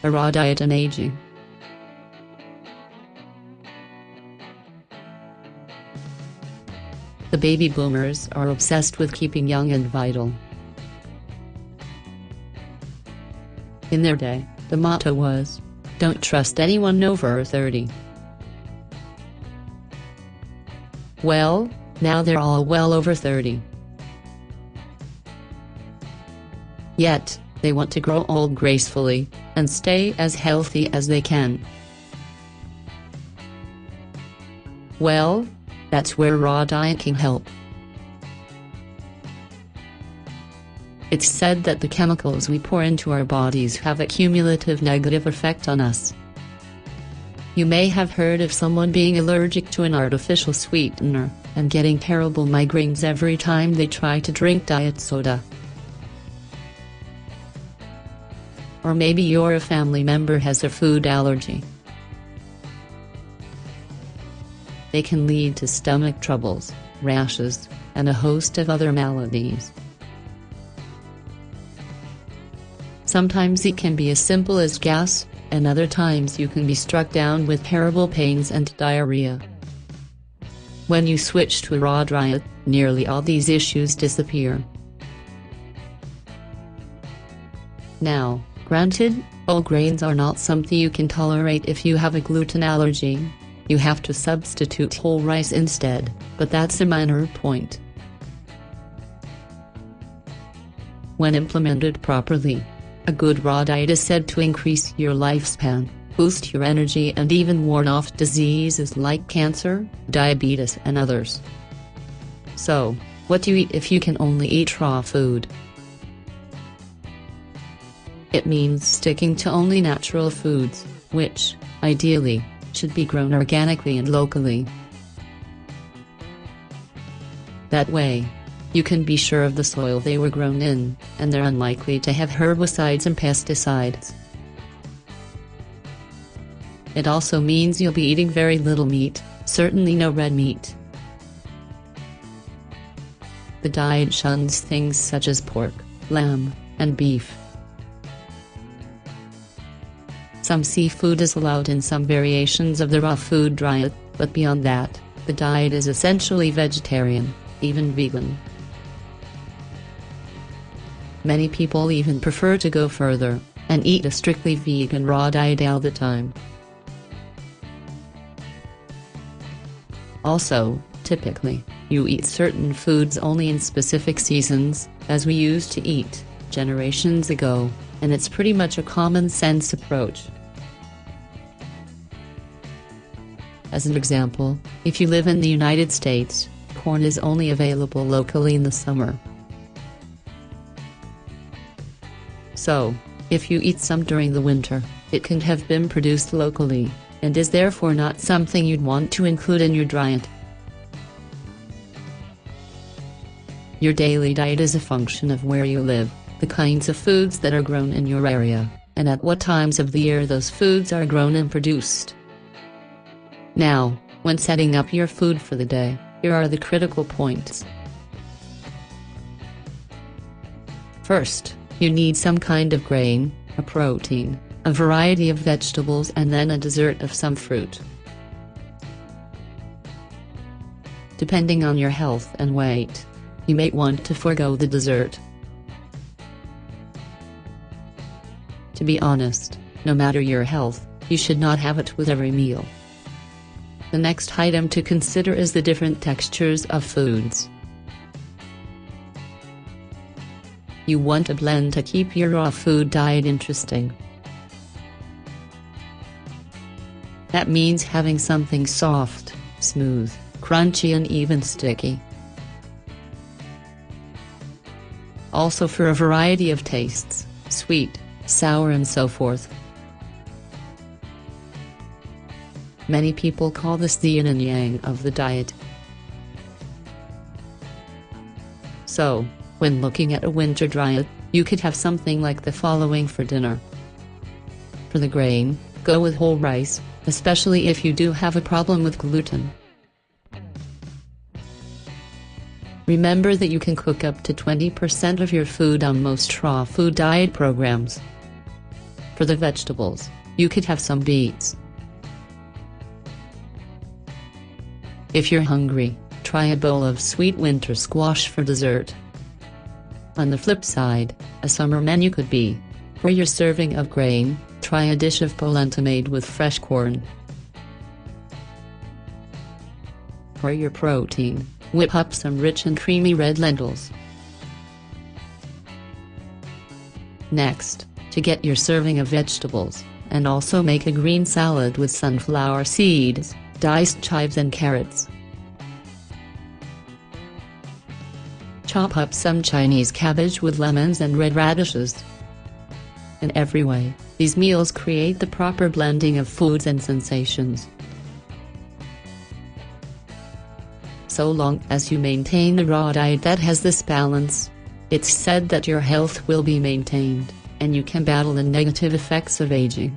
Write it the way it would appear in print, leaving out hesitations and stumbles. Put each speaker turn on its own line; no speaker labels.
A raw diet and aging. The baby boomers are obsessed with keeping young and vital. In their day, the motto was, "Don't trust anyone over 30. Well, now they're all well over 30. Yet, they want to grow old gracefully, and stay as healthy as they can. Well, that's where raw diet can help. It's said that the chemicals we pour into our bodies have a cumulative negative effect on us. You may have heard of someone being allergic to an artificial sweetener, and getting terrible migraines every time they try to drink diet soda. Or maybe your family member has a food allergy. They can lead to stomach troubles, rashes, and a host of other maladies. Sometimes it can be as simple as gas, and other times you can be struck down with terrible pains and diarrhea. When you switch to a raw diet, nearly all these issues disappear. Now, granted, whole grains are not something you can tolerate if you have a gluten allergy. You have to substitute whole rice instead, but that's a minor point. When implemented properly, a good raw diet is said to increase your lifespan, boost your energy, and even ward off diseases like cancer, diabetes, and others. So, what do you eat if you can only eat raw food? It means sticking to only natural foods, which, ideally, should be grown organically and locally. That way, you can be sure of the soil they were grown in, and they're unlikely to have herbicides and pesticides. It also means you'll be eating very little meat, certainly no red meat. The diet shuns things such as pork, lamb, and beef. Some seafood is allowed in some variations of the raw food diet, but beyond that, the diet is essentially vegetarian, even vegan. Many people even prefer to go further, and eat a strictly vegan raw diet all the time. Also, typically, you eat certain foods only in specific seasons, as we used to eat generations ago, and it's pretty much a common sense approach. As an example, if you live in the United States, corn is only available locally in the summer. So, if you eat some during the winter, it can have been produced locally, and is therefore not something you'd want to include in your diet. Your daily diet is a function of where you live, the kinds of foods that are grown in your area, and at what times of the year those foods are grown and produced. Now, when setting up your food for the day, here are the critical points. First, you need some kind of grain, a protein, a variety of vegetables, and then a dessert of some fruit. Depending on your health and weight, you may want to forego the dessert. To be honest, no matter your health, you should not have it with every meal. The next item to consider is the different textures of foods. You want a blend to keep your raw food diet interesting. That means having something soft, smooth, crunchy, and even sticky. Also for a variety of tastes, sweet, sour, and so forth. Many people call this the yin and yang of the diet. So, when looking at a winter diet, you could have something like the following for dinner. For the grain, go with whole rice, especially if you do have a problem with gluten. Remember that you can cook up to 20% of your food on most raw food diet programs. For the vegetables, you could have some beets. If you're hungry, try a bowl of sweet winter squash for dessert. On the flip side, a summer menu could be: for your serving of grain, try a dish of polenta made with fresh corn. For your protein, whip up some rich and creamy red lentils. Next, to get your serving of vegetables, and also make a green salad with sunflower seeds, diced chives and carrots. Chop up some Chinese cabbage with lemons and red radishes. In every way, these meals create the proper blending of foods and sensations. So long as you maintain a raw diet that has this balance, it's said that your health will be maintained, and you can battle the negative effects of aging.